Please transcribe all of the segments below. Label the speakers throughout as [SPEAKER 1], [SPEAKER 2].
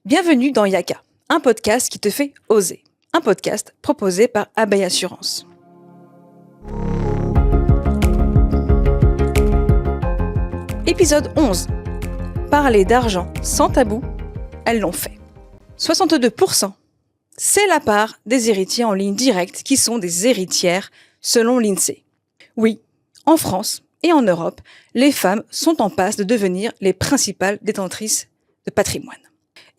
[SPEAKER 1] Bienvenue dans Yaka, un podcast qui te fait oser. Un podcast proposé par Abeille Assurance. Épisode 11. Parler d'argent sans tabou, elles l'ont fait. 62%. C'est la part des héritiers en ligne directe qui sont des héritières selon l'INSEE. Oui, en France et en Europe, les femmes sont en passe de devenir les principales détentrices de patrimoine.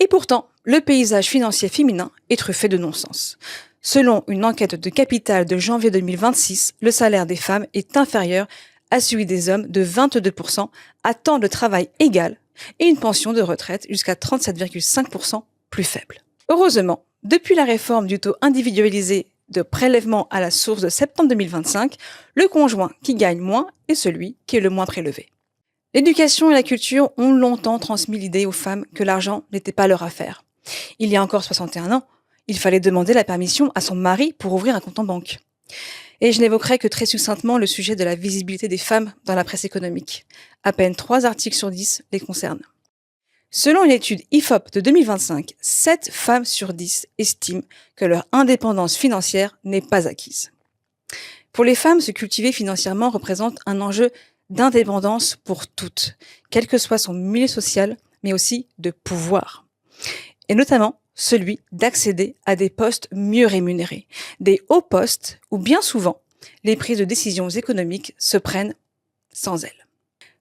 [SPEAKER 1] Et pourtant, le paysage financier féminin est truffé de non-sens. Selon une enquête de Capital de janvier 2026, le salaire des femmes est inférieur à celui des hommes de 22% à temps de travail égal et une pension de retraite jusqu'à 37,5% plus faible. Heureusement, depuis la réforme du taux individualisé de prélèvement à la source de septembre 2025, le conjoint qui gagne moins est celui qui est le moins prélevé. L'éducation et la culture ont longtemps transmis l'idée aux femmes que l'argent n'était pas leur affaire. Il y a encore 61 ans, il fallait demander la permission à son mari pour ouvrir un compte en banque. Et je n'évoquerai que très succinctement le sujet de la visibilité des femmes dans la presse économique. À peine 3 articles sur 10 les concernent. Selon une étude IFOP de 2025, 7 femmes sur 10 estiment que leur indépendance financière n'est pas acquise. Pour les femmes, se cultiver financièrement représente un enjeu d'indépendance pour toutes, quel que soit son milieu social, mais aussi de pouvoir. Et notamment celui d'accéder à des postes mieux rémunérés, des hauts postes où bien souvent, les prises de décisions économiques se prennent sans elles.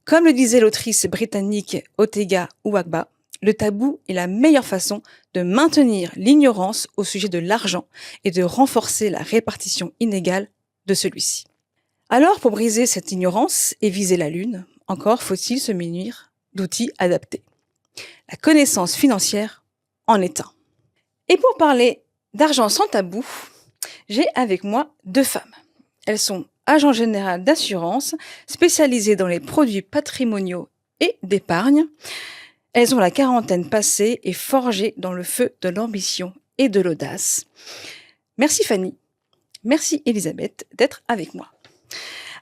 [SPEAKER 1] Comme le disait l'autrice britannique Otega Uwagba, le tabou est la meilleure façon de maintenir l'ignorance au sujet de l'argent et de renforcer la répartition inégale de celui-ci. Alors, pour briser cette ignorance et viser la lune, encore faut-il se munir d'outils adaptés. La connaissance financière en est un. Et pour parler d'argent sans tabou, j'ai avec moi 2 femmes. Elles sont agents générales d'assurance, spécialisées dans les produits patrimoniaux et d'épargne. Elles ont la quarantaine passée et forgées dans le feu de l'ambition et de l'audace. Merci Fanny, merci Elisabeth d'être avec moi.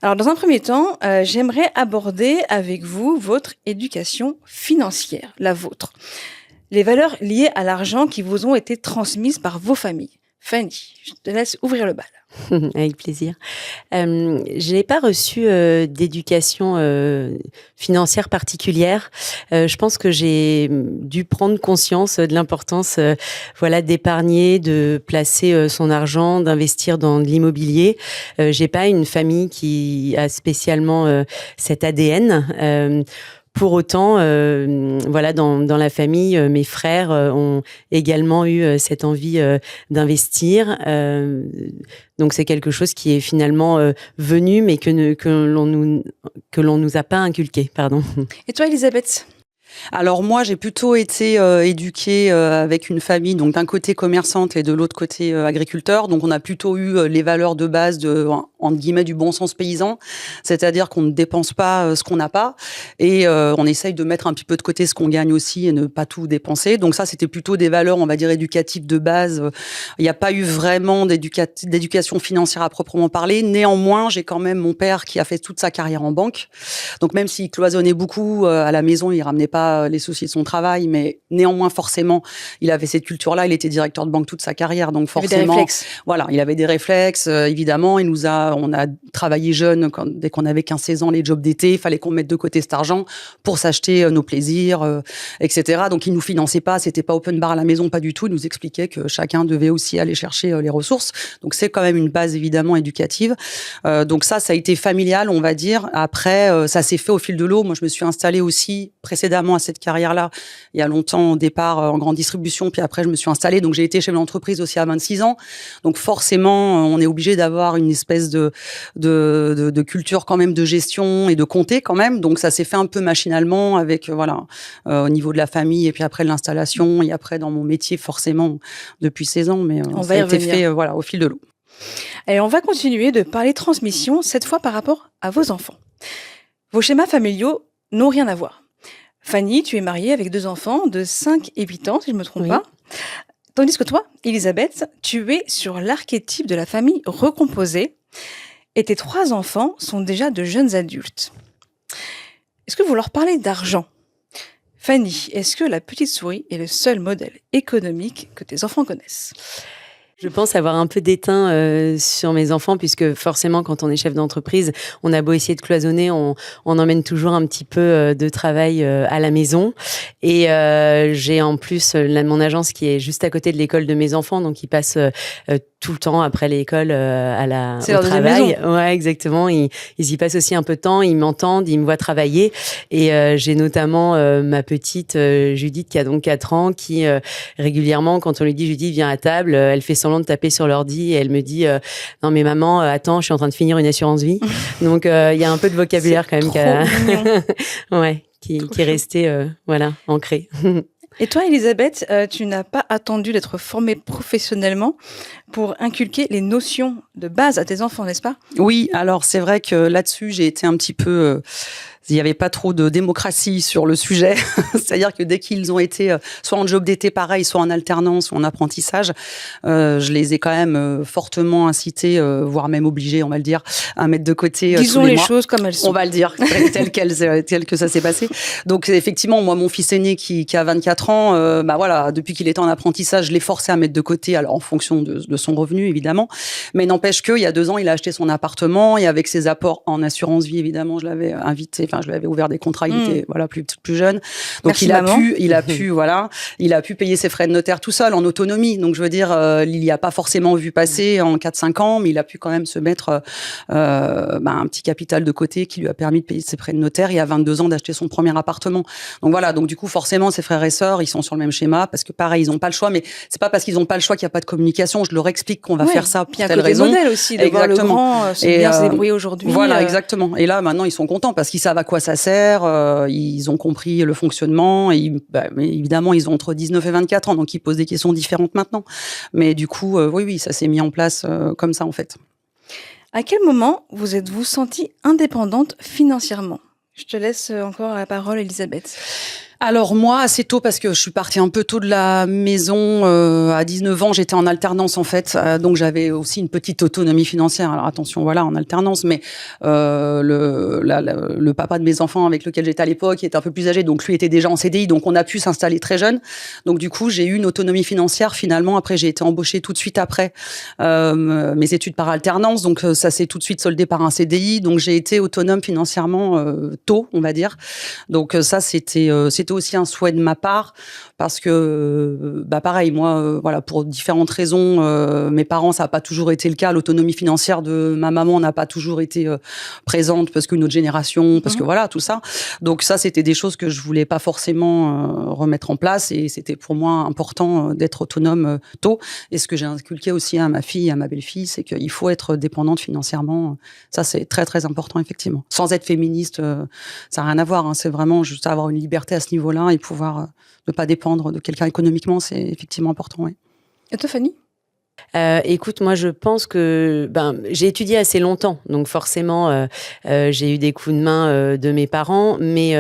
[SPEAKER 1] Alors, dans un premier temps, j'aimerais aborder avec vous votre éducation financière, la vôtre. Les valeurs liées à l'argent qui vous ont été transmises par vos familles. Fanny, je te laisse ouvrir le bal.
[SPEAKER 2] Avec plaisir. Je n'ai pas reçu d'éducation financière particulière. Je pense que j'ai dû prendre conscience de l'importance d'épargner, de placer son argent, d'investir dans de l'immobilier. J'ai pas une famille qui a spécialement cet ADN. Pour autant, dans la famille, mes frères ont également eu cette envie d'investir. Donc c'est quelque chose qui est finalement venu, mais que l'on nous a pas inculqué, pardon.
[SPEAKER 1] Et toi, Elisabeth ?
[SPEAKER 3] Alors moi, j'ai plutôt été éduquée avec une famille, donc d'un côté commerçante et de l'autre côté agriculteur. Donc on a plutôt eu les valeurs de base de, entre guillemets, du bon sens paysan, c'est-à-dire qu'on ne dépense pas ce qu'on n'a pas et on essaye de mettre un petit peu de côté ce qu'on gagne aussi et ne pas tout dépenser. Donc ça, c'était plutôt des valeurs, on va dire, éducatives de base. Il n'y a pas eu vraiment d'éducation financière à proprement parler. Néanmoins, j'ai quand même mon père qui a fait toute sa carrière en banque. Donc même s'il cloisonnait beaucoup à la maison, il ramenait pas les soucis de son travail, mais néanmoins forcément il avait cette culture-là, il était directeur de banque toute sa carrière, donc forcément il avait des réflexes, évidemment. On a travaillé jeune, dès qu'on avait 15-16 ans, les jobs d'été, il fallait qu'on mette de côté cet argent pour s'acheter nos plaisirs, etc. Donc il nous finançait pas, c'était pas open bar à la maison, pas du tout. Il nous expliquait que chacun devait aussi aller chercher les ressources, donc c'est quand même une base évidemment éducative. Donc ça a été familial, on va dire. Après ça s'est fait au fil de l'eau. Moi je me suis installée aussi précédemment à cette carrière-là, il y a longtemps, au départ en grande distribution, puis après je me suis installée, donc j'ai été chef d'entreprise aussi à 26 ans, donc forcément on est obligé d'avoir une espèce de culture quand même de gestion et de compter quand même, donc ça s'est fait un peu machinalement avec au niveau de la famille et puis après l'installation et après dans mon métier forcément depuis 16 ans, mais ça a été fait au fil de l'eau.
[SPEAKER 1] Et on va continuer de parler transmission, cette fois par rapport à vos enfants. Vos schémas familiaux n'ont rien à voir. Fanny, tu es mariée avec 2 enfants de 5 et 8 ans, si je ne me trompe pas. Tandis que toi, Elisabeth, tu es sur l'archétype de la famille recomposée et tes 3 enfants sont déjà de jeunes adultes. Est-ce que vous leur parlez d'argent ? Fanny, est-ce que la petite souris est le seul modèle économique que tes enfants connaissent?
[SPEAKER 2] Je pense avoir un peu d'étain sur mes enfants, puisque forcément, quand on est chef d'entreprise, on a beau essayer de cloisonner, on emmène toujours un petit peu de travail à la maison. Et j'ai en plus mon agence qui est juste à côté de l'école de mes enfants, donc ils passent tout le temps après l'école au travail. Ouais, exactement. Ils y passent aussi un peu de temps, ils m'entendent, ils me voient travailler. Et j'ai notamment ma petite Judith qui a donc 4 ans, qui régulièrement, quand on lui dit Judith, viens à table, elle fait semblant de taper sur l'ordi et elle me dit non mais maman, attends, je suis en train de finir une assurance vie. Donc il y a un peu de vocabulaire quand même qui est resté ancré.
[SPEAKER 1] Et toi, Elisabeth, tu n'as pas attendu d'être formée professionnellement pour inculquer les notions de base à tes enfants, n'est-ce pas?
[SPEAKER 3] Oui, alors c'est vrai que là-dessus, j'ai été un petit peu... il n'y avait pas trop de démocratie sur le sujet. C'est-à-dire que dès qu'ils ont été soit en job d'été pareil, soit en alternance ou en apprentissage, je les ai quand même fortement incités, voire même obligés, on va le dire, à mettre de côté
[SPEAKER 1] Disons
[SPEAKER 3] tous les
[SPEAKER 1] les
[SPEAKER 3] mois.
[SPEAKER 1] choses comme elles sont.
[SPEAKER 3] On va le dire, tel que ça s'est passé. Donc effectivement, moi, mon fils aîné qui a 24 ans, depuis qu'il était en apprentissage, je l'ai forcé à mettre de côté, alors en fonction de son revenu, évidemment. Mais n'empêche qu'il y a 2 ans, il a acheté son appartement et avec ses apports en assurance vie, évidemment, je l'avais invité, je lui avais ouvert des contrats, il était plus jeune. Donc
[SPEAKER 1] Merci,
[SPEAKER 3] il a pu payer ses frais de notaire tout seul en autonomie. Donc je veux dire, il y a pas forcément vu passer en 4-5 ans, mais il a pu quand même se mettre un petit capital de côté qui lui a permis de payer ses frais de notaire et à 22 ans d'acheter son premier appartement. Donc voilà, donc du coup forcément ses frères et sœurs, ils sont sur le même schéma parce que pareil, ils ont pas le choix, mais c'est pas parce qu'ils ont pas le choix qu'il y a pas de communication, je leur explique qu'on va faire ça pour telle raison.
[SPEAKER 1] Il y a un côté modèle aussi, de voir le grand bien se débrouiller aujourd'hui.
[SPEAKER 3] Voilà, exactement. Et là maintenant ils sont contents parce qu'ils savent à quoi ça sert, ils ont compris le fonctionnement et mais évidemment ils ont entre 19 et 24 ans, donc ils posent des questions différentes maintenant. Mais du coup, oui, ça s'est mis en place comme ça en fait.
[SPEAKER 1] À quel moment vous êtes-vous sentie indépendante financièrement? Je te laisse encore la parole, Elisabeth.
[SPEAKER 3] Alors moi, assez tôt, parce que je suis partie un peu tôt de la maison, à 19 ans, j'étais en alternance en fait, donc j'avais aussi une petite autonomie financière. Alors attention, voilà, en alternance, mais le papa de mes enfants avec lequel j'étais à l'époque était un peu plus âgé, donc lui était déjà en CDI, donc on a pu s'installer très jeune. Donc du coup, j'ai eu une autonomie financière finalement. Après, j'ai été embauchée tout de suite après mes études par alternance, donc ça s'est tout de suite soldé par un CDI. Donc j'ai été autonome financièrement tôt, on va dire. Donc ça, c'était aussi un souhait de ma part parce que pareil, moi pour différentes raisons, mes parents, ça n'a pas toujours été le cas. L'autonomie financière de ma maman n'a pas toujours été présente parce qu'une autre génération, parce que voilà, tout ça. Donc ça, c'était des choses que je voulais pas forcément remettre en place et c'était pour moi important d'être autonome tôt. Et ce que j'ai inculqué aussi à ma fille et à ma belle-fille, c'est qu'il faut être dépendante financièrement. Ça, c'est très très important effectivement. Sans être féministe, ça n'a rien à voir. Hein. C'est vraiment juste avoir une liberté à ce niveau-là et pouvoir ne pas dépendre de quelqu'un économiquement, c'est effectivement important. Oui.
[SPEAKER 1] Et toi, Fanny?
[SPEAKER 2] Écoute, moi je pense que j'ai étudié assez longtemps, donc forcément j'ai eu des coups de main de mes parents, mais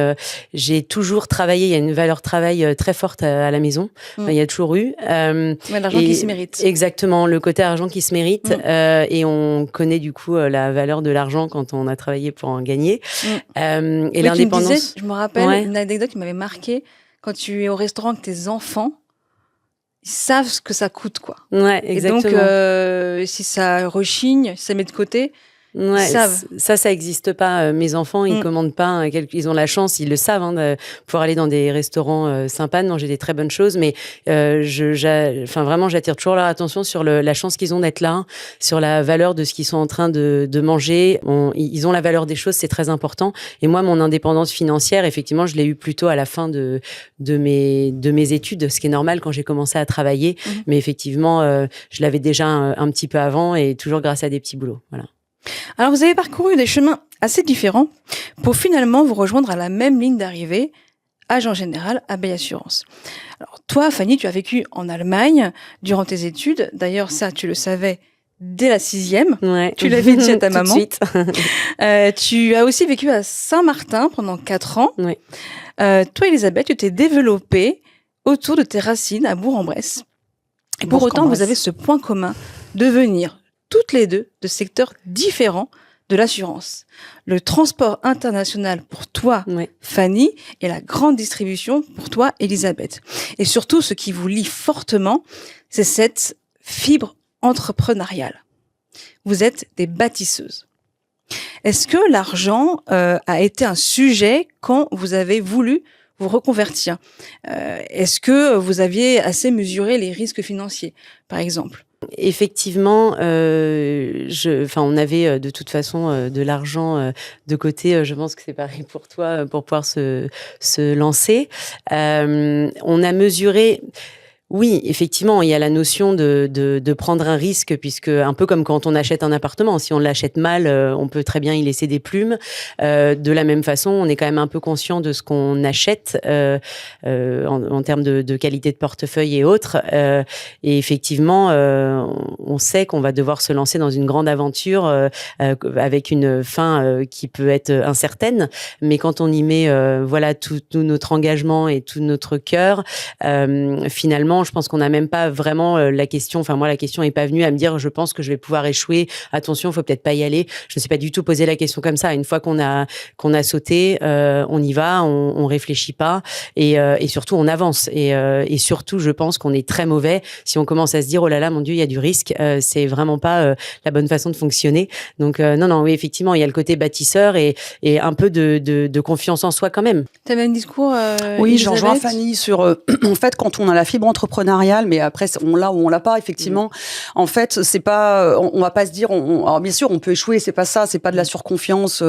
[SPEAKER 2] j'ai toujours travaillé. Il y a une valeur travail très forte à la maison. Il y a toujours eu
[SPEAKER 1] l'argent qui se mérite.
[SPEAKER 2] Exactement, le côté argent qui se mérite, et on connaît du coup la valeur de l'argent quand on a travaillé pour en gagner. Et l'indépendance.
[SPEAKER 1] Je me rappelle une anecdote qui m'avait marquée quand tu es au restaurant avec tes enfants. Ils savent ce que ça coûte, quoi.
[SPEAKER 2] Ouais, exactement.
[SPEAKER 1] Et donc, si ça rechigne, si ça met de côté,
[SPEAKER 2] Ouais,
[SPEAKER 1] ils savent.
[SPEAKER 2] Ça existe pas. Mes enfants, ils commandent pas. Ils ont la chance, ils le savent, de pouvoir aller dans des restaurants sympas, de manger des très bonnes choses. Mais vraiment, j'attire toujours leur attention sur la chance qu'ils ont d'être là, sur la valeur de ce qu'ils sont en train de manger. Ils ont la valeur des choses, c'est très important. Et moi, mon indépendance financière, effectivement, je l'ai eu plutôt à la fin de mes études, ce qui est normal quand j'ai commencé à travailler. Mais effectivement, je l'avais déjà un petit peu avant et toujours grâce à des petits boulots. Voilà.
[SPEAKER 1] Alors, vous avez parcouru des chemins assez différents pour finalement vous rejoindre à la même ligne d'arrivée, agent général à Bay Assurance. Alors, toi, Fanny, tu as vécu en Allemagne durant tes études. D'ailleurs, ça, tu le savais dès la 6e.
[SPEAKER 2] Ouais.
[SPEAKER 1] Tu l'avais dit à ta maman.
[SPEAKER 2] Tout de suite.
[SPEAKER 1] Tu as aussi vécu à Saint-Martin pendant 4 ans.
[SPEAKER 2] Oui.
[SPEAKER 1] Toi, Elisabeth, tu t'es développée autour de tes racines à Bourg-en-Bresse. Et pour autant, vous avez ce point commun de venir toutes les deux de secteurs différents de l'assurance. Le transport international pour toi, Fanny, et la grande distribution pour toi, Elisabeth. Et surtout, ce qui vous lie fortement, c'est cette fibre entrepreneuriale. Vous êtes des bâtisseuses. Est-ce que l'argent a été un sujet quand vous avez voulu vous reconvertir? Est-ce que vous aviez assez mesuré les risques financiers, par exemple?
[SPEAKER 2] Effectivement, on avait de toute façon de l'argent de côté. Je pense que c'est pareil pour toi, pour pouvoir se lancer. On a mesuré. Oui, effectivement, il y a la notion de prendre un risque, puisque un peu comme quand on achète un appartement, si on l'achète mal, on peut très bien y laisser des plumes. De la même façon, on est quand même un peu conscient de ce qu'on achète en termes de qualité de portefeuille et autres. Et effectivement, on sait qu'on va devoir se lancer dans une grande aventure avec une fin qui peut être incertaine. Mais quand on y met tout notre engagement et tout notre cœur, finalement, je pense qu'on n'a même pas vraiment la question. Enfin, moi, la question n'est pas venue à me dire, je pense que je vais pouvoir échouer. Attention, faut peut-être pas y aller. Je ne me suis pas du tout posé la question comme ça. Une fois qu'on a sauté, on y va, on réfléchit pas et surtout on avance. Et surtout, je pense qu'on est très mauvais si on commence à se dire, oh là là, mon Dieu, il y a du risque. C'est vraiment pas la bonne façon de fonctionner. Donc non, oui, effectivement, il y a le côté bâtisseur et un peu de confiance en soi quand même.
[SPEAKER 1] Tu avais un discours,
[SPEAKER 3] oui, je rejoins Fanny sur en fait, quand on a la fibre entrepreneuriale, mais après on l'a ou on l'a pas, effectivement. En fait, c'est pas, on va pas se dire, alors bien sûr on peut échouer, c'est pas ça, c'est pas de la surconfiance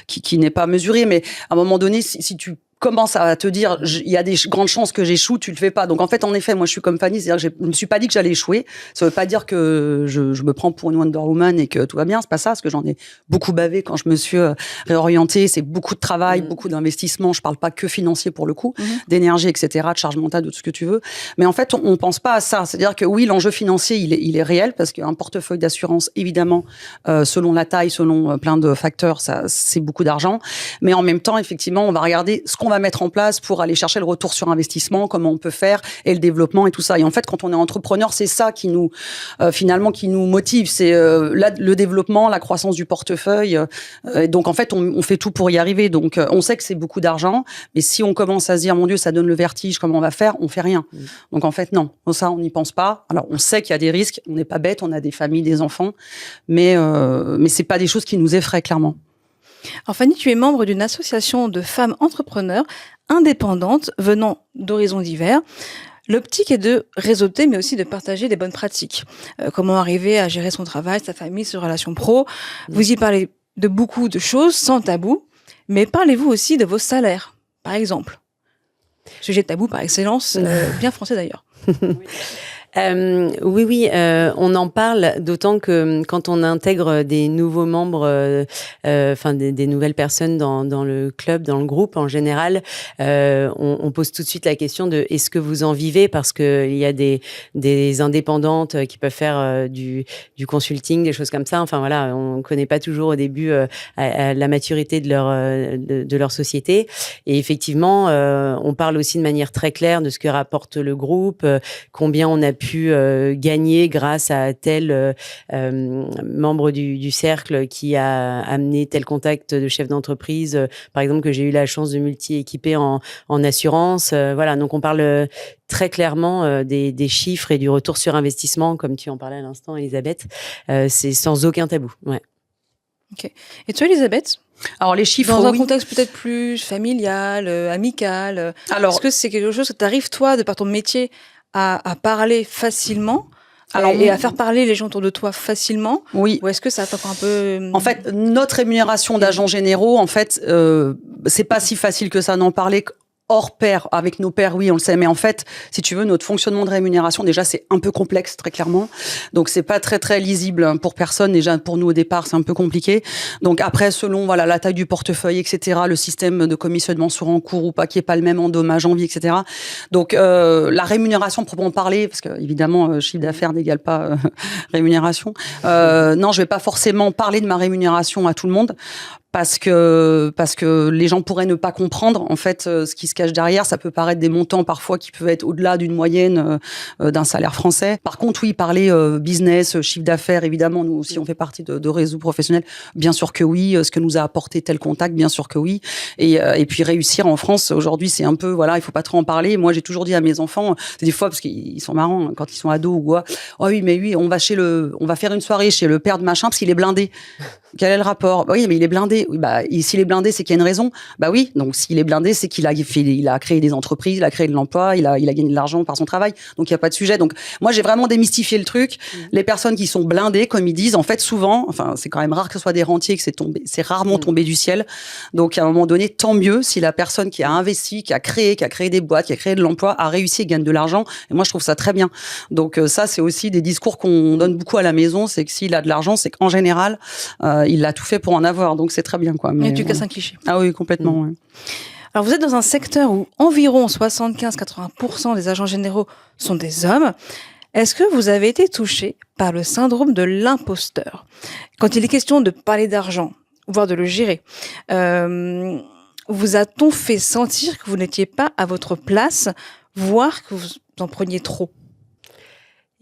[SPEAKER 3] qui n'est pas mesurée, mais à un moment donné, si tu commence à te dire, il y a des grandes chances que j'échoue, tu le fais pas. Donc en fait, en effet, moi je suis comme Fanny, c'est-à-dire que je me suis pas dit que j'allais échouer. Ça veut pas dire que je me prends pour une Wonder Woman et que tout va bien, c'est pas ça, parce que j'en ai beaucoup bavé quand je me suis réorientée. C'est beaucoup de travail, beaucoup d'investissement. Je parle pas que financier pour le coup, d'énergie, etc., de charge mentale, de tout ce que tu veux. Mais en fait, on pense pas à ça. C'est-à-dire que oui, l'enjeu financier, il est réel, parce qu'un portefeuille d'assurance, évidemment, selon la taille, selon plein de facteurs, ça, c'est beaucoup d'argent. Mais en même temps, effectivement, on va regarder ce qu'on va mettre en place pour aller chercher le retour sur investissement, comment on peut faire, et le développement et tout ça. Et en fait, quand on est entrepreneur, c'est ça qui nous, finalement, qui nous motive. C'est le développement, la croissance du portefeuille. Donc, en fait, on fait tout pour y arriver. Donc, on sait que c'est beaucoup d'argent, mais si on commence à se dire, mon Dieu, ça donne le vertige, comment on va faire? On fait rien. Donc, en fait, non. Ça, on n'y pense pas. Alors, on sait qu'il y a des risques. On n'est pas bête. On a des familles, des enfants. Mais c'est pas des choses qui nous effraient, clairement.
[SPEAKER 1] Alors Fanny, tu es membre d'une association de femmes entrepreneurs indépendantes venant d'horizons divers. L'optique est de réseauter, mais aussi de partager des bonnes pratiques. Comment arriver à gérer son travail, sa famille, ses relations pro. Vous y parlez de beaucoup de choses, sans tabou, mais parlez-vous aussi de vos salaires, par exemple. Sujet tabou par excellence, bien français d'ailleurs.
[SPEAKER 2] Oui, on en parle, d'autant que quand on intègre des nouveaux membres, des nouvelles personnes dans le club, dans le groupe en général, on pose tout de suite la question de est-ce que vous en vivez, parce que il y a des indépendantes qui peuvent faire du consulting, des choses comme ça. Enfin voilà, on connaît pas toujours au début la maturité de leur société. Et effectivement, on parle aussi de manière très claire de ce que rapporte le groupe, combien on a pu gagner grâce à tel membre du cercle qui a amené tel contact de chef d'entreprise, par exemple, que j'ai eu la chance de multi-équiper en assurance. Voilà, donc on parle très clairement des chiffres et du retour sur investissement, comme tu en parlais à l'instant, Elisabeth. C'est sans aucun tabou. Ouais.
[SPEAKER 1] Ok. Et toi, Elisabeth?
[SPEAKER 3] Alors les chiffres,
[SPEAKER 1] dans un contexte peut-être plus familial, amical. Alors, est-ce que c'est quelque chose que tu arrives, toi, de par ton métier, à parler facilement et à faire parler les gens autour de toi facilement?
[SPEAKER 3] Oui.
[SPEAKER 1] Ou est-ce que ça t'apprend un peu?
[SPEAKER 3] En fait, notre rémunération d'agents généraux, en fait, c'est pas si facile que ça d'en parler. Hors pair, avec nos pairs, oui, on le sait. Mais en fait, si tu veux, notre fonctionnement de rémunération, déjà, c'est un peu complexe, très clairement. Donc, c'est pas très, très lisible pour personne. Déjà, pour nous, au départ, c'est un peu compliqué. Donc, après, selon, voilà, la taille du portefeuille, etc., le système de commissionnement sur encours ou pas, qui est pas le même en dommage, en vie, etc. Donc, la rémunération, proprement parler, parce que, évidemment, chiffre d'affaires n'égale pas rémunération. Non, je vais pas forcément parler de ma rémunération à tout le monde. parce que les gens pourraient ne pas comprendre en fait ce qui se cache derrière. Ça peut paraître des montants parfois qui peuvent être au-delà d'une moyenne d'un salaire français. Par contre, oui, parler business, chiffre d'affaires, évidemment, nous aussi on fait partie de réseaux professionnels. Bien sûr que oui. Ce que nous a apporté tel contact, bien sûr que oui. Et puis réussir en France aujourd'hui, c'est un peu voilà, il faut pas trop en parler. Moi, j'ai toujours dit à mes enfants, c'est des fois parce qu'ils sont marrants hein, quand ils sont ados ou quoi. Oh oui, mais oui, on va faire une soirée chez le père de machin parce qu'il est blindé. Quel est le rapport? Oui, mais il est blindé. Oui, bah, s'il est blindé, c'est qu'il y a une raison. Bah oui. Donc, s'il est blindé, c'est qu'il a créé des entreprises, il a créé de l'emploi, il a gagné de l'argent par son travail. Donc, il n'y a pas de sujet. Donc, moi, j'ai vraiment démystifié le truc. Les personnes qui sont blindées, comme ils disent, en fait, souvent, enfin, c'est quand même rare que ce soit des rentiers, que c'est rarement tombé du ciel. Donc, à un moment donné, tant mieux si la personne qui a investi, qui a créé des boîtes, qui a créé de l'emploi, a réussi et gagne de l'argent. Et moi, je trouve ça très bien. Donc, ça, c'est aussi des discours qu'on donne beaucoup à la maison. C'est que s'il a de l'argent, c'est qu'en général, il a tout fait pour en avoir, donc c'est très bien quoi.
[SPEAKER 1] Mais tu casses un cliché.
[SPEAKER 3] Ah oui, complètement. Ouais.
[SPEAKER 1] Alors vous êtes dans un secteur où environ 75-80% des agents généraux sont des hommes. Est-ce que vous avez été touché par le syndrome de l'imposteur quand il est question de parler d'argent, voire de le gérer? Vous a-t-on fait sentir que vous n'étiez pas à votre place, voire que vous en preniez trop?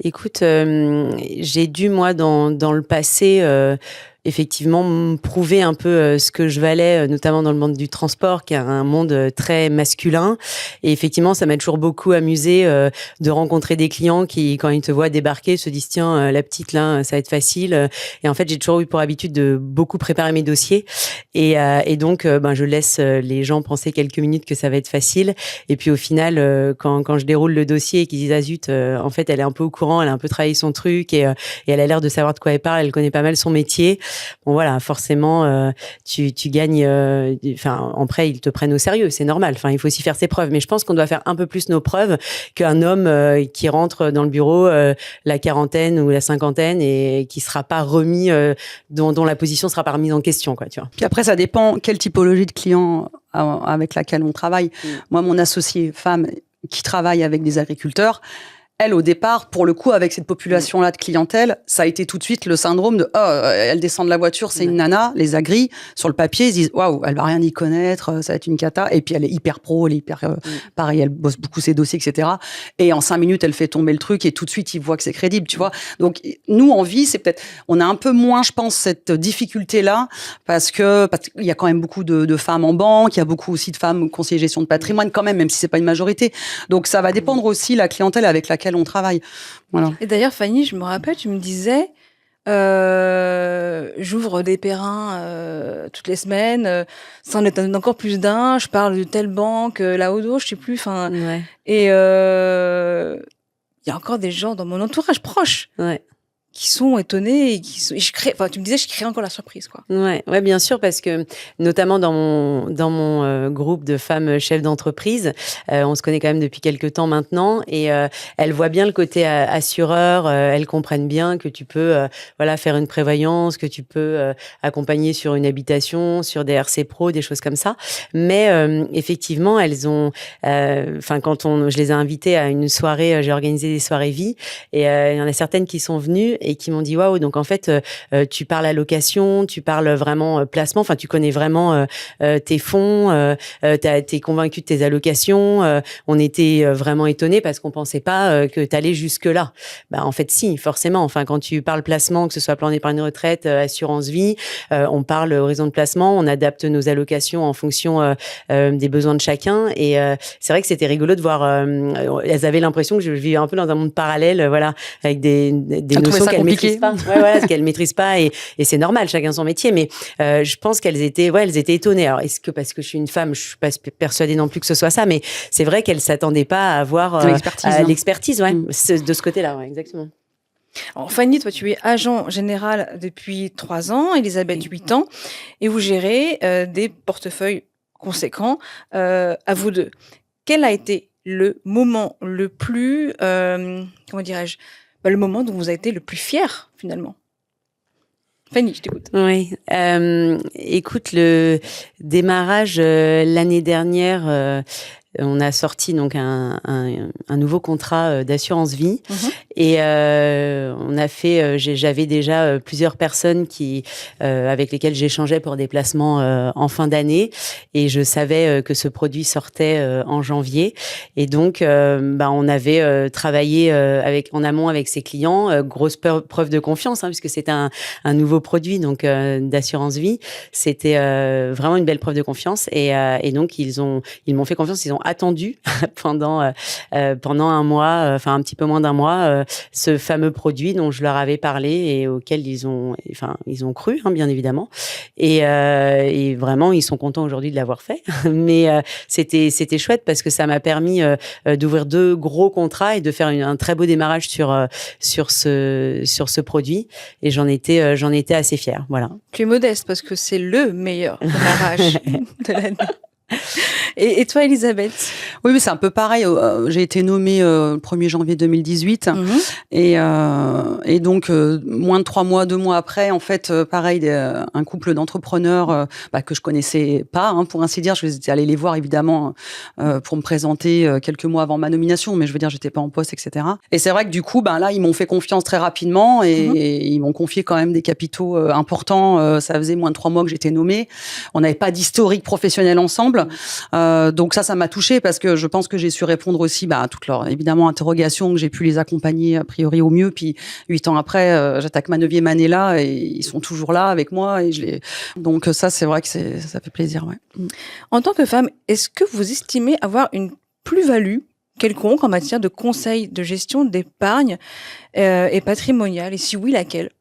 [SPEAKER 2] Écoute, j'ai dû, moi, dans le passé, effectivement, me prouver un peu ce que je valais, notamment dans le monde du transport, qui est un monde très masculin. Et effectivement, ça m'a toujours beaucoup amusé de rencontrer des clients qui, quand ils te voient débarquer, se disent « Tiens, la petite, là, ça va être facile ». Et en fait, j'ai toujours eu pour habitude de beaucoup préparer mes dossiers. Et donc, je laisse les gens penser quelques minutes que ça va être facile. Et puis, au final, quand je déroule le dossier et qu'ils disent « Ah zut, en fait, elle est un peu au courant, elle a un peu travaillé son truc et elle a l'air de savoir de quoi elle parle, elle connaît pas mal son métier ». Bon voilà, forcément, tu gagnes. Après, ils te prennent au sérieux, c'est normal. Enfin, il faut aussi faire ses preuves. Mais je pense qu'on doit faire un peu plus nos preuves qu'un homme qui rentre dans le bureau la quarantaine ou la cinquantaine et qui sera pas remis, dont la position sera pas remise en question, quoi. Tu vois.
[SPEAKER 3] Puis après, ça dépend quelle typologie de client avec laquelle on travaille. Moi, mon associée femme qui travaille avec des agriculteurs. Elle, au départ, pour le coup, avec cette population-là de clientèle, ça a été tout de suite le syndrome de « Oh, elle descend de la voiture, c'est une nana ». Les agris, sur le papier, ils disent « Waouh, elle va rien y connaître, ça va être une cata ». Et puis, elle est hyper pro, elle est hyper... pareil, elle bosse beaucoup ses dossiers, etc. Et en 5 minutes, elle fait tomber le truc et tout de suite, ils voient que c'est crédible, tu vois. Donc, nous, en vie, c'est peut-être... On a un peu moins, je pense, cette difficulté-là parce qu'il y a quand même beaucoup de femmes en banque, il y a beaucoup aussi de femmes conseillers gestion de patrimoine quand même si c'est pas une majorité. Donc, ça va dépendre aussi la clientèle avec laquelle on travaille. Voilà.
[SPEAKER 1] Et d'ailleurs, Fanny, je me rappelle, tu me disais, j'ouvre des périns toutes les semaines, ça en est encore plus d'un, je parle de telle banque, là au dos, je sais plus, enfin,
[SPEAKER 2] ouais.
[SPEAKER 1] Et il y a encore des gens dans mon entourage proche.
[SPEAKER 2] Ouais.
[SPEAKER 1] Qui sont étonnés et tu me disais, je crée encore la surprise, quoi.
[SPEAKER 2] Ouais, bien sûr, parce que notamment dans mon groupe de femmes chefs d'entreprise, on se connaît quand même depuis quelques temps maintenant, et elles voient bien le côté assureur, elles comprennent bien que tu peux faire une prévoyance, que tu peux accompagner sur une habitation, sur des RC Pro, des choses comme ça. Mais effectivement, elles ont, je les ai invitées à une soirée, j'ai organisé des soirées vie, et il y en a certaines qui sont venues et qui m'ont dit waouh, donc en fait tu parles allocation, tu parles vraiment placement, enfin tu connais vraiment tes fonds, t'es convaincu de tes allocations, on était vraiment étonnés parce qu'on pensait pas que t'allais jusque là. Bah en fait si, forcément, enfin quand tu parles placement, que ce soit plan d'épargne retraite, assurance vie, on parle horizon de placement, on adapte nos allocations en fonction des besoins de chacun, et c'est vrai que c'était rigolo de voir, elles avaient l'impression que je vivais un peu dans un monde parallèle, avec des notions qu'elles maîtrisent pas, ce qu'elles maîtrisent pas, et c'est normal, chacun son métier, mais je pense qu'elles étaient étonnées. Alors est-ce que parce que je suis une femme, je suis pas persuadée non plus que ce soit ça, mais c'est vrai qu'elles s'attendaient pas à avoir l'expertise, de ce côté-là, exactement.
[SPEAKER 1] Alors, Fanny, toi, tu es agent général depuis 3 ans, Elisabeth 8 ans, et vous gérez des portefeuilles conséquents à vous deux. Quel a été le moment le plus, comment dirais-je, le moment dont vous avez été le plus fier, finalement? Fanny, je t'écoute.
[SPEAKER 2] Oui. Écoute, le démarrage l'année dernière, on a sorti donc un nouveau contrat d'assurance vie, Et on a fait, j'avais déjà plusieurs personnes avec lesquelles j'échangeais pour des placements en fin d'année, et je savais que ce produit sortait en janvier. Et donc, on avait travaillé en amont avec ses clients, grosse preuve de confiance, puisque c'était un nouveau produit donc d'assurance vie. C'était vraiment une belle preuve de confiance, et donc ils m'ont fait confiance. Ils ont attendu pendant un mois, enfin un petit peu moins d'un mois, ce fameux produit dont je leur avais parlé et auquel ils ont cru, bien évidemment. Et vraiment, ils sont contents aujourd'hui de l'avoir fait. Mais c'était chouette parce que ça m'a permis d'ouvrir 2 gros contrats et de faire un très beau démarrage sur ce produit. Et j'en étais assez fière. Voilà.
[SPEAKER 1] Tu es modeste parce que c'est le meilleur démarrage de l'année. Et toi, Elisabeth?
[SPEAKER 3] Oui, mais c'est un peu pareil. J'ai été nommée le 1er janvier 2018. Et donc, moins de 3 mois, 2 mois après, en fait, pareil, un couple d'entrepreneurs que je connaissais pas, pour ainsi dire. Je suis allée les voir, évidemment, pour me présenter quelques mois avant ma nomination. Mais je veux dire, j'étais pas en poste, etc. Et c'est vrai que du coup, là, ils m'ont fait confiance très rapidement et ils m'ont confié quand même des capitaux importants. Ça faisait moins de 3 mois que j'étais nommée. On n'avait pas d'historique professionnel ensemble. Donc ça m'a touchée parce que je pense que j'ai su répondre aussi à toutes leurs, évidemment, interrogations, que j'ai pu les accompagner a priori au mieux. Puis 8 ans après, j'attaque ma 9e année là et ils sont toujours là avec moi. Donc ça, c'est vrai que ça fait plaisir. Ouais.
[SPEAKER 1] En tant que femme, est-ce que vous estimez avoir une plus-value quelconque en matière de conseils de gestion d'épargne et patrimoniale? Et si oui, laquelle?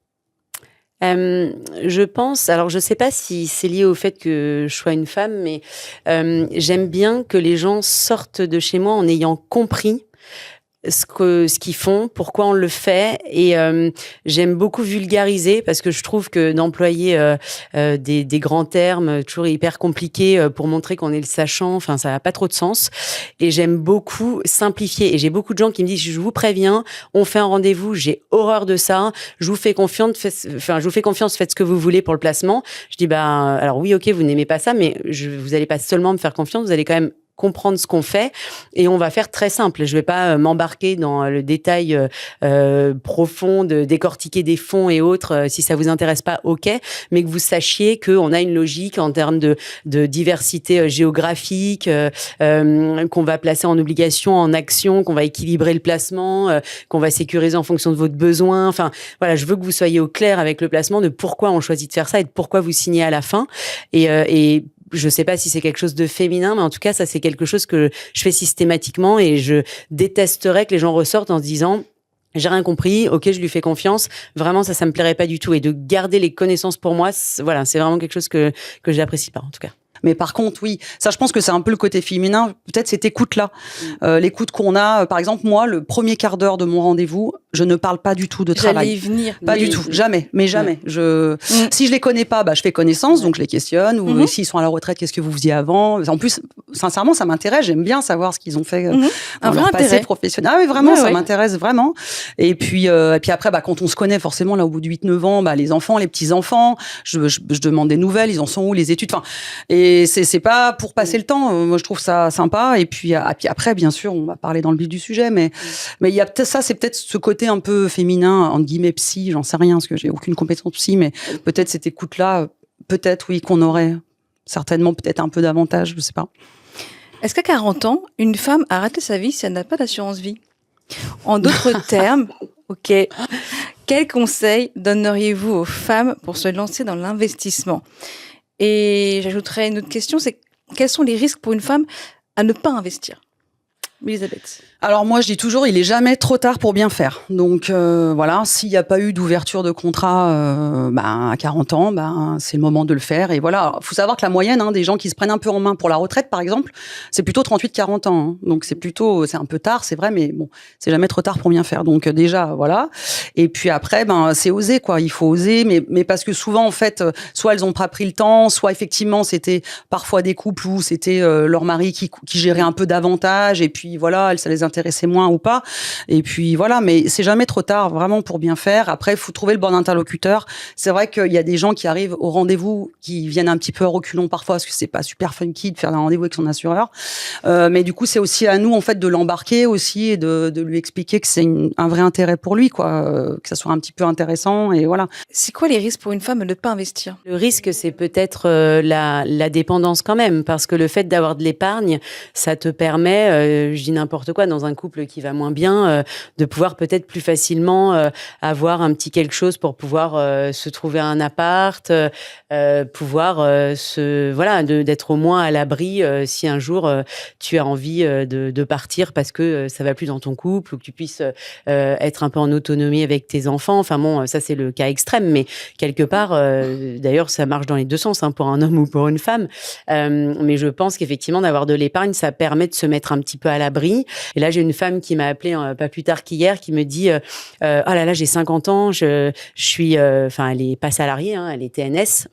[SPEAKER 2] Je pense, alors je sais pas si c'est lié au fait que je sois une femme, mais j'aime bien que les gens sortent de chez moi en ayant compris ce qu'ils font, pourquoi on le fait, et j'aime beaucoup vulgariser parce que je trouve que d'employer des grands termes toujours hyper compliqués pour montrer qu'on est le sachant, enfin ça n'a pas trop de sens. Et j'aime beaucoup simplifier. Et j'ai beaucoup de gens qui me disent: je vous préviens, on fait un rendez-vous, j'ai horreur de ça, je vous fais confiance, faites ce que vous voulez pour le placement. Je dis alors oui, ok, vous n'aimez pas ça, mais vous allez pas seulement me faire confiance, vous allez quand même comprendre ce qu'on fait, et on va faire très simple. Je vais pas m'embarquer dans le détail profond de décortiquer des fonds et autres. Si ça vous intéresse pas, ok, mais que vous sachiez qu'on a une logique en termes de diversité géographique, qu'on va placer en obligation, en action, qu'on va équilibrer le placement, qu'on va sécuriser en fonction de votre besoin. Enfin, voilà, je veux que vous soyez au clair avec le placement de pourquoi on choisit de faire ça et de pourquoi vous signez à la fin. Et je sais pas si c'est quelque chose de féminin, mais en tout cas, ça, c'est quelque chose que je fais systématiquement, et je détesterais que les gens ressortent en se disant: j'ai rien compris, ok, je lui fais confiance. Vraiment, ça me plairait pas du tout. Et de garder les connaissances pour moi, c'est vraiment quelque chose que j'apprécie pas, en tout cas.
[SPEAKER 3] Mais par contre, oui, ça, je pense que c'est un peu le côté féminin, peut-être cette écoute-là. L'écoute qu'on a, par exemple, moi, le premier quart d'heure de mon rendez-vous, je ne parle pas du tout de travail.
[SPEAKER 1] J'allais y venir.
[SPEAKER 3] Pas du tout, jamais, mais jamais. Si je les connais pas, je fais connaissance, donc je les questionne, ou s'ils sont à la retraite, qu'est-ce que vous faisiez avant? En plus, sincèrement, ça m'intéresse, j'aime bien savoir ce qu'ils ont fait dans leur passé professionnel. Ah oui, vraiment, ça m'intéresse vraiment. Et puis après, quand on se connaît, forcément, là, au bout de 8-9 ans, les enfants, les petits-enfants, je demande des nouvelles, ils en sont où, les études, et c'est pas pour passer le temps. Moi, je trouve ça sympa. Et puis après, bien sûr, on va parler dans le vif du sujet, mais il y a peut-être ça, c'est peut-être ce côté un peu féminin, entre guillemets psy, j'en sais rien, parce que j'ai aucune compétence psy, mais peut-être cette écoute-là, peut-être oui, qu'on aurait certainement peut-être un peu davantage, je sais pas.
[SPEAKER 1] Est-ce qu'à 40 ans, une femme a raté sa vie si elle n'a pas d'assurance vie? En d'autres termes, ok, quels conseils donneriez-vous aux femmes pour se lancer dans l'investissement? Et j'ajouterais une autre question, c'est quels sont les risques pour une femme à ne pas investir? Elisabeth.
[SPEAKER 3] Alors moi, je dis toujours, il est jamais trop tard pour bien faire. Donc voilà, s'il n'y a pas eu d'ouverture de contrat à 40 ans, c'est le moment de le faire. Et voilà, faut savoir que la moyenne des gens qui se prennent un peu en main pour la retraite, par exemple, c'est plutôt 38-40 ans. Donc c'est un peu tard, c'est vrai, mais bon, c'est jamais trop tard pour bien faire. Donc déjà, voilà. Et puis après, c'est oser, quoi. Il faut oser, mais parce que souvent, en fait, soit elles ont pas pris le temps, soit effectivement, c'était parfois des couples où c'était leur mari qui gérait un peu davantage, et puis voilà, ça les intéressait moins ou pas. Et puis voilà, mais c'est jamais trop tard vraiment pour bien faire. Après, il faut trouver le bon interlocuteur. C'est vrai qu'il y a des gens qui arrivent au rendez-vous, qui viennent un petit peu à reculons parfois, parce que c'est pas super funky de faire un rendez-vous avec son assureur. Mais du coup, c'est aussi à nous en fait de l'embarquer aussi et de lui expliquer que c'est un vrai intérêt pour lui, quoi, que ça soit un petit peu intéressant et voilà.
[SPEAKER 1] C'est quoi les risques pour une femme de ne pas investir?
[SPEAKER 2] Le risque, c'est peut-être la dépendance quand même, parce que le fait d'avoir de l'épargne, ça te permet, je dis n'importe quoi, dans un couple qui va moins bien, de pouvoir peut-être plus facilement avoir un petit quelque chose pour pouvoir se trouver un appart, pouvoir d'être au moins à l'abri si un jour tu as envie de partir parce que ça va plus dans ton couple, ou que tu puisses être un peu en autonomie avec tes enfants. Enfin bon, ça c'est le cas extrême, mais quelque part, d'ailleurs, ça marche dans les deux sens, hein, pour un homme ou pour une femme. Mais je pense qu'effectivement, d'avoir de l'épargne, ça permet de se mettre un petit peu à l'abri. Et là, j'ai une femme qui m'a appelée pas plus tard qu'hier, qui me dit oh là là, j'ai 50 ans, je suis, elle est pas salariée, hein, elle est TNS.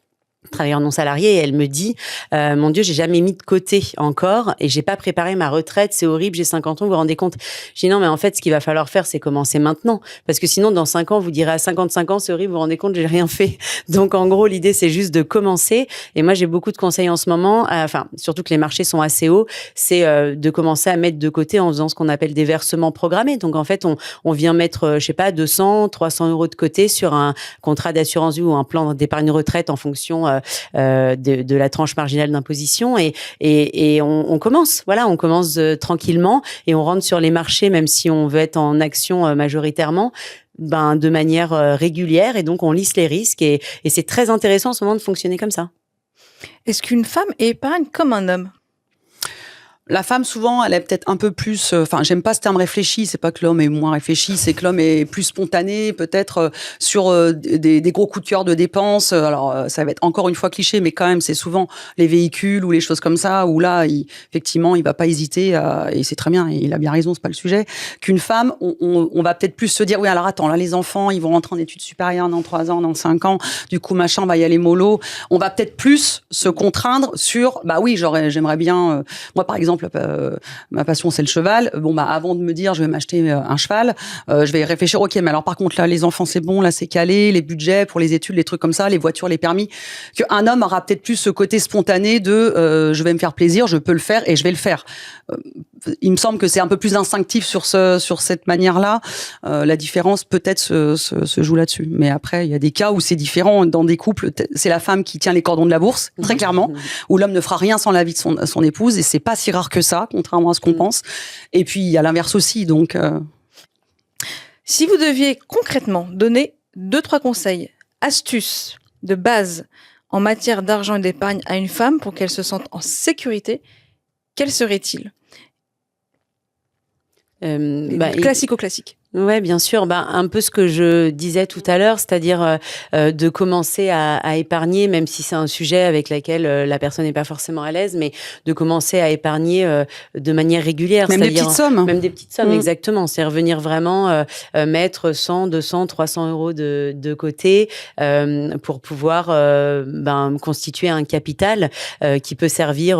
[SPEAKER 2] Travailleur non salarié, et elle me dit mon Dieu, j'ai jamais mis de côté encore et j'ai pas préparé ma retraite, c'est horrible, j'ai 50 ans, vous vous rendez compte? J'ai dit non, mais en fait ce qu'il va falloir faire, c'est commencer maintenant, parce que sinon dans 5 ans vous direz à 55 ans c'est horrible, vous vous rendez compte, j'ai rien fait. Donc en gros l'idée c'est juste de commencer. Et moi j'ai beaucoup de conseils en ce moment, surtout que les marchés sont assez hauts, c'est de commencer à mettre de côté en faisant ce qu'on appelle des versements programmés. Donc en fait on vient mettre 200, 300 euros de côté sur un contrat d'assurance vie ou un plan d'épargne retraite en fonction de la tranche marginale d'imposition, et on commence, on commence tranquillement, et on rentre sur les marchés, même si on veut être en action majoritairement, de manière régulière, et donc on lisse les risques, et c'est très intéressant en ce moment de fonctionner comme ça.
[SPEAKER 1] Est-ce qu'une femme épargne comme un homme?
[SPEAKER 3] La femme, souvent, elle est peut-être un peu plus... j'aime pas ce terme réfléchi, c'est pas que l'homme est moins réfléchi, c'est que l'homme est plus spontané, peut-être sur des gros coups de cœur de dépenses. Alors, ça va être encore une fois cliché, mais quand même, c'est souvent les véhicules ou les choses comme ça, où là, effectivement, il va pas hésiter, et c'est très bien, et il a bien raison, c'est pas le sujet. Qu'une femme, on va peut-être plus se dire, oui, alors attends, là, les enfants, ils vont rentrer en études supérieures dans 3 ans, dans 5 ans, du coup, machin, on va y aller mollo. On va peut-être plus se contraindre sur, j'aimerais bien... moi, par exemple, ma passion c'est le cheval. Avant de me dire je vais m'acheter un cheval, je vais réfléchir, ok, mais alors par contre là les enfants c'est bon, là c'est calé, les budgets pour les études, les trucs comme ça, les voitures, les permis. Qu'un homme aura peut-être plus ce côté spontané de je vais me faire plaisir, je peux le faire et je vais le faire. Il me semble que c'est un peu plus instinctif sur cette manière-là. La différence peut-être se joue là-dessus. Mais après, il y a des cas où c'est différent. Dans des couples, c'est la femme qui tient les cordons de la bourse, très clairement, où l'homme ne fera rien sans l'avis de son épouse, et c'est pas si rare que ça, contrairement à ce qu'on pense. Et puis, il y a l'inverse aussi. Donc,
[SPEAKER 1] si vous deviez concrètement donner 2-3 conseils, astuces de base en matière d'argent et d'épargne à une femme pour qu'elle se sente en sécurité, quels seraient-ils? Classique.
[SPEAKER 2] Ouais, bien sûr. Un peu ce que je disais tout à l'heure, c'est-à-dire de commencer à épargner, même si c'est un sujet avec lequel la personne n'est pas forcément à l'aise, mais de commencer à épargner de manière régulière.
[SPEAKER 3] Même des petites sommes.
[SPEAKER 2] Même des petites sommes, exactement. C'est revenir vraiment mettre 100, 200, 300 euros de côté pour pouvoir constituer un capital qui peut servir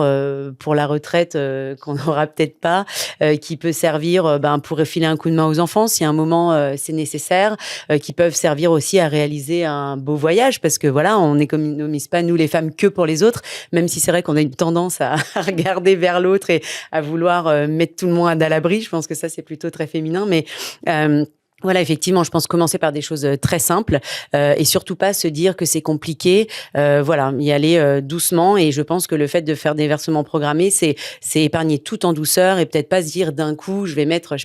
[SPEAKER 2] pour la retraite qu'on n'aura peut-être pas, qui peut servir pour filer un coup de main aux enfants si à un moment c'est nécessaire, qui peuvent servir aussi à réaliser un beau voyage, parce que on n'économise pas nous les femmes que pour les autres, même si c'est vrai qu'on a une tendance à regarder vers l'autre et à vouloir mettre tout le monde à l'abri. Je pense que ça c'est plutôt très féminin, mais voilà, effectivement, je pense commencer par des choses très simples et surtout pas se dire que c'est compliqué. Y aller doucement, et je pense que le fait de faire des versements programmés, c'est épargner tout en douceur, et peut-être pas se dire d'un coup, je vais mettre,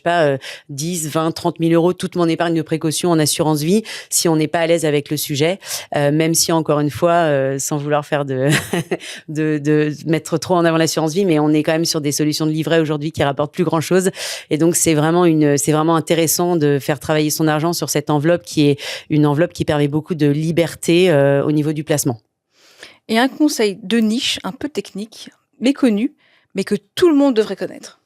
[SPEAKER 2] 10, 20, 30 000 euros, toute mon épargne de précaution en assurance vie, si on n'est pas à l'aise avec le sujet. Même si, encore une fois, sans vouloir faire de mettre trop en avant l'assurance vie, mais on est quand même sur des solutions de livret aujourd'hui qui rapportent plus grand chose. Et donc, c'est vraiment intéressant de faire travailler son argent sur cette enveloppe qui est une enveloppe qui permet beaucoup de liberté au niveau du placement.
[SPEAKER 1] Et un conseil de niche, un peu technique, méconnu, mais que tout le monde devrait connaître.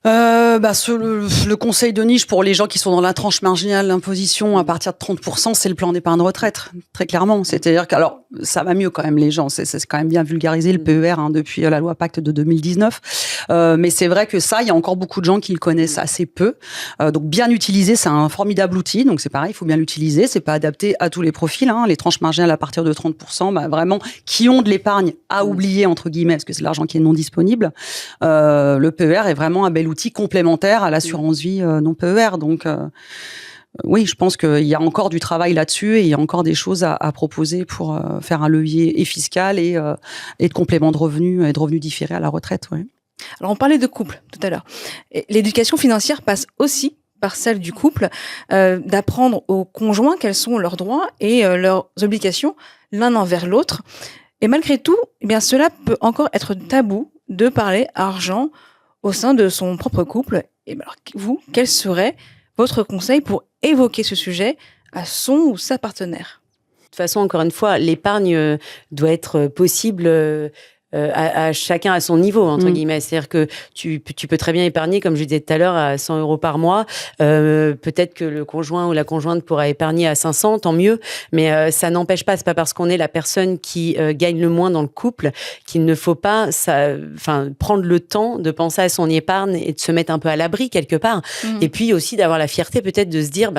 [SPEAKER 3] Le conseil de niche pour les gens qui sont dans la tranche marginale d'imposition à partir de 30%, c'est le plan d'épargne retraite, très clairement. C'est-à-dire que, alors, ça va mieux quand même, les gens. C'est quand même bien vulgarisé, le PER, depuis la loi Pacte de 2019. Mais c'est vrai que ça, il y a encore beaucoup de gens qui le connaissent assez peu. Donc, bien utilisé, c'est un formidable outil. Donc, c'est pareil, il faut bien l'utiliser. C'est pas adapté à tous les profils. Les tranches marginales à partir de 30%, vraiment, qui ont de l'épargne à oublier, entre guillemets, parce que c'est l'argent qui est non disponible. Le PER est vraiment un bel outil complémentaire à l'assurance vie non PER. Donc, oui, je pense qu'il y a encore du travail là-dessus et il y a encore des choses à proposer pour faire un levier et fiscal et de complément de revenus et de revenus différés à la retraite. Ouais.
[SPEAKER 1] Alors, on parlait de couple tout à l'heure. Et l'éducation financière passe aussi par celle du couple, d'apprendre aux conjoints quels sont leurs droits et leurs obligations l'un envers l'autre. Et malgré tout, eh bien, cela peut encore être tabou de parler argent au sein de son propre couple. Et alors, vous, quel serait votre conseil pour évoquer ce sujet à son ou sa partenaire ?
[SPEAKER 2] De toute façon, encore une fois, l'épargne doit être possible à chacun à son niveau, entre guillemets. C'est-à-dire que tu peux très bien épargner, comme je disais tout à l'heure, à 100 euros par mois. Peut-être que le conjoint ou la conjointe pourra épargner à 500, tant mieux. Mais ça n'empêche pas, c'est pas parce qu'on est la personne qui gagne le moins dans le couple qu'il ne faut pas prendre le temps de penser à son épargne et de se mettre un peu à l'abri quelque part. Et puis aussi d'avoir la fierté peut-être de se dire,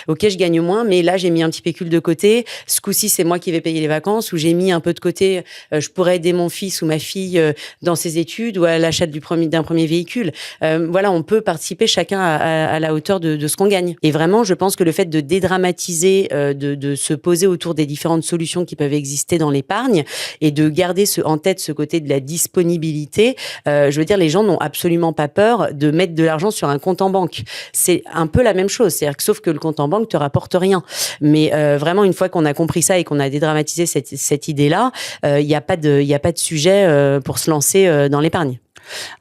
[SPEAKER 2] ok, je gagne moins, mais là, j'ai mis un petit pécule de côté. Ce coup-ci, c'est moi qui vais payer les vacances, ou j'ai mis un peu de côté, je pourrais aider mon fils ou ma fille dans ses études ou à l'achat d'un premier véhicule. On peut participer chacun à la hauteur de ce qu'on gagne. Et vraiment, je pense que le fait de dédramatiser, de se poser autour des différentes solutions qui peuvent exister dans l'épargne et de garder en tête ce côté de la disponibilité, je veux dire, les gens n'ont absolument pas peur de mettre de l'argent sur un compte en banque. C'est un peu la même chose. C'est-à-dire que, sauf que le compte en banque te rapporte rien. Mais vraiment, une fois qu'on a compris ça et qu'on a dédramatisé cette idée-là, il n'y a pas de sujet pour se lancer dans l'épargne.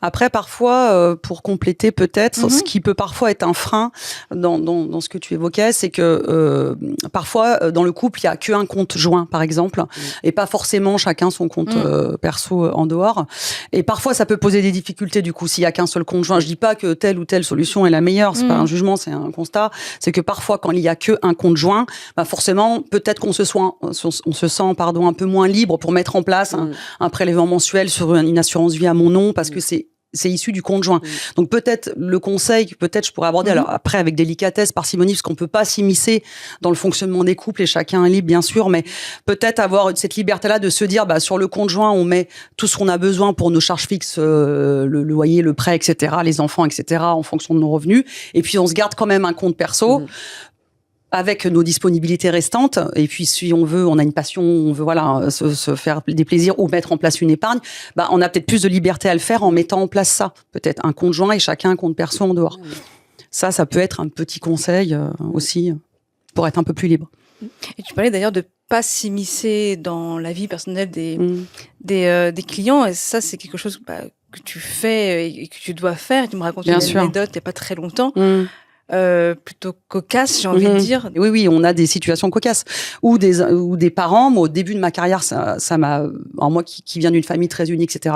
[SPEAKER 3] Après, parfois, pour compléter peut-être, ce qui peut parfois être un frein dans ce que tu évoquais, c'est que parfois, dans le couple, il y a qu'un compte joint, par exemple, et pas forcément chacun son compte perso en dehors. Et parfois, ça peut poser des difficultés, du coup, s'il y a qu'un seul compte joint. Je dis pas que telle ou telle solution est la meilleure, c'est pas un jugement, c'est un constat. C'est que parfois, quand il y a qu'un compte joint, forcément, peut-être qu'on se sent un peu moins libre pour mettre en place un prélèvement mensuel sur une assurance vie à mon nom, parce que c'est issu du compte joint. Donc peut-être le conseil, je pourrais aborder, alors après avec délicatesse, parcimonie, parce qu'on peut pas s'immiscer dans le fonctionnement des couples et chacun est libre bien sûr, mais peut-être avoir cette liberté-là de se dire, sur le compte joint, on met tout ce qu'on a besoin pour nos charges fixes, le loyer, le prêt, etc., les enfants, etc., en fonction de nos revenus, et puis on se garde quand même un compte perso, avec nos disponibilités restantes, et puis si on veut, on a une passion, on veut se faire des plaisirs ou mettre en place une épargne, on a peut-être plus de liberté à le faire en mettant en place ça, peut-être un compte joint et chacun un compte perso en dehors. Ça peut être un petit conseil aussi pour être un peu plus libre.
[SPEAKER 1] Et tu parlais d'ailleurs de pas s'immiscer dans la vie personnelle des clients, et ça c'est quelque chose que tu fais et que tu dois faire. Tu me racontes une anecdote il y a pas très longtemps. Plutôt cocasse, j'ai envie de dire.
[SPEAKER 3] Oui, on a des situations cocasses ou des parents. Moi, au début de ma carrière, ça m'a, alors moi qui viens d'une famille très unique, etc.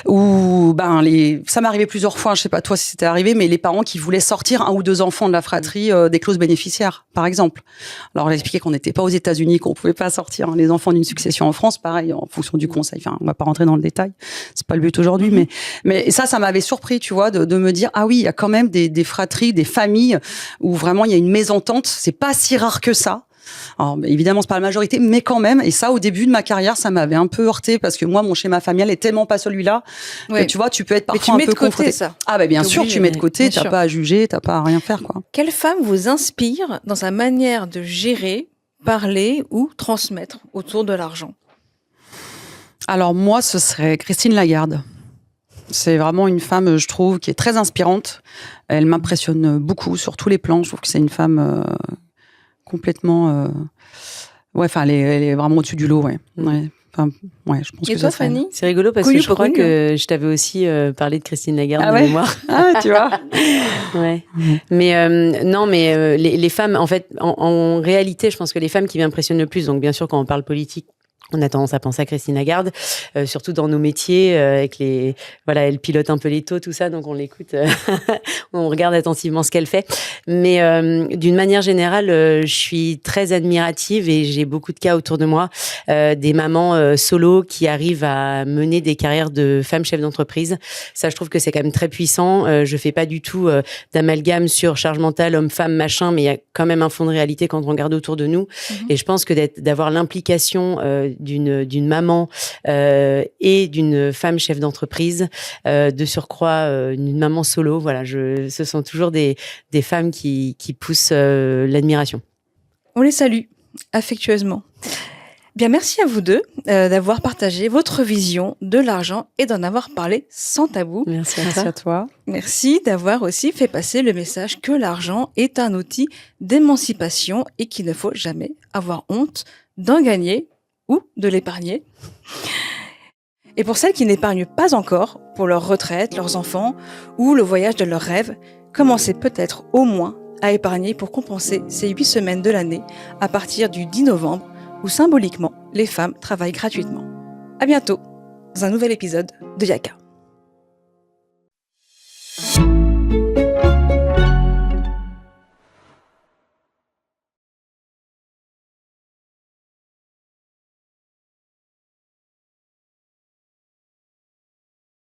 [SPEAKER 3] Où ça m'est arrivé plusieurs fois. Je sais pas toi si c'était arrivé, mais les parents qui voulaient sortir un ou deux enfants de la fratrie des clauses bénéficiaires, par exemple. Alors j'expliquais qu'on n'était pas aux États-Unis, qu'on pouvait pas sortir les enfants d'une succession en France, pareil en fonction du conseil. Enfin, on va pas rentrer dans le détail, c'est pas le but aujourd'hui, mais ça m'avait surpris, tu vois, de me dire ah oui, il y a quand même des fratries, des familles où vraiment il y a une mésentente. C'est pas si rare que ça. Alors, évidemment, c'est pas la majorité, mais quand même. Et ça, au début de ma carrière, ça m'avait un peu heurté parce que moi, mon schéma familial est tellement pas celui-là que tu vois, tu peux être parfois un peu confronté.
[SPEAKER 1] Ça.
[SPEAKER 3] Ah, bien sûr, tu mets de côté, t'as pas à juger, t'as pas à rien faire, quoi.
[SPEAKER 1] Quelle femme vous inspire dans sa manière de gérer, parler ou transmettre autour de l'argent ?
[SPEAKER 3] Alors, moi, ce serait Christine Lagarde. C'est vraiment une femme, je trouve, qui est très inspirante. Elle m'impressionne beaucoup sur tous les plans. Je trouve que c'est une femme complètement... elle est vraiment au-dessus du lot, ouais. Je pense
[SPEAKER 1] et
[SPEAKER 3] que
[SPEAKER 1] toi, Fanny ?
[SPEAKER 2] C'est rigolo parce que je crois que je t'avais aussi parlé de Christine Lagarde de mémoire.
[SPEAKER 3] Ah, tu vois.
[SPEAKER 2] Ouais. Mais les femmes, en fait, en réalité, je pense que les femmes qui m'impressionnent le plus, donc bien sûr, quand on parle politique, On a tendance à penser à Christine Lagarde, surtout dans nos métiers, avec elle pilote un peu les taux, tout ça, donc on l'écoute, on regarde attentivement ce qu'elle fait. Mais d'une manière générale, je suis très admirative et j'ai beaucoup de cas autour de moi, des mamans solo qui arrivent à mener des carrières de femmes chefs d'entreprise. Ça, je trouve que c'est quand même très puissant. Je fais pas du tout d'amalgame sur charge mentale, homme-femme, machin, mais il y a quand même un fond de réalité quand on regarde autour de nous. Et je pense que d'avoir l'implication d'une maman et d'une femme chef d'entreprise, de surcroît une maman solo, voilà, ce sont toujours des femmes qui poussent l'admiration.
[SPEAKER 1] On les salue affectueusement. Bien, merci à vous deux d'avoir partagé votre vision de l'argent et d'en avoir parlé sans tabou.
[SPEAKER 2] Merci
[SPEAKER 3] à toi.
[SPEAKER 1] Merci d'avoir aussi fait passer le message que l'argent est un outil d'émancipation et qu'il ne faut jamais avoir honte d'en gagner ou de l'épargner. Et pour celles qui n'épargnent pas encore, pour leur retraite, leurs enfants ou le voyage de leurs rêves, commencez peut-être au moins à épargner pour compenser ces 8 semaines de l'année à partir du 10 novembre où symboliquement les femmes travaillent gratuitement. À bientôt dans un nouvel épisode de Yaka.